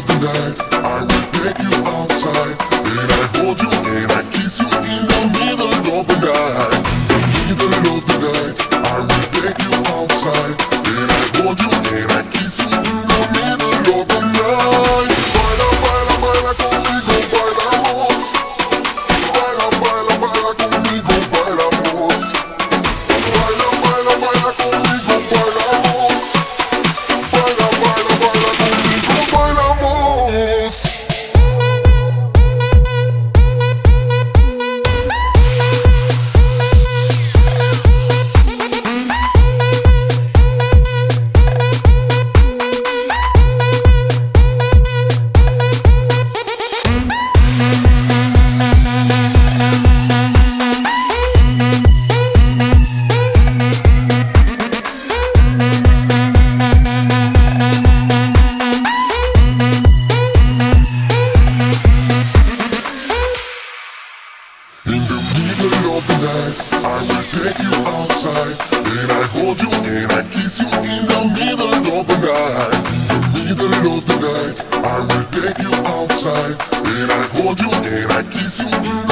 of the night, I will take you outside. Then I hold you and I kiss you in the middle of the night. Middle of the night, I will take you outside. Then I hold you and I kiss you in the middle of the night. Baila, baila, baila conmigo, bailamos. Baila, baila, baila conmigo, bailamos. Baila, baila, baila conmigo, bailamos. Baila, baila, baila conmigo, bailamos. In the middle of the night, I will take you outside. Then I hold you and I kiss you in the middle of the night. In the middle of the night, I will take you outside. Then I hold you and I kiss you in the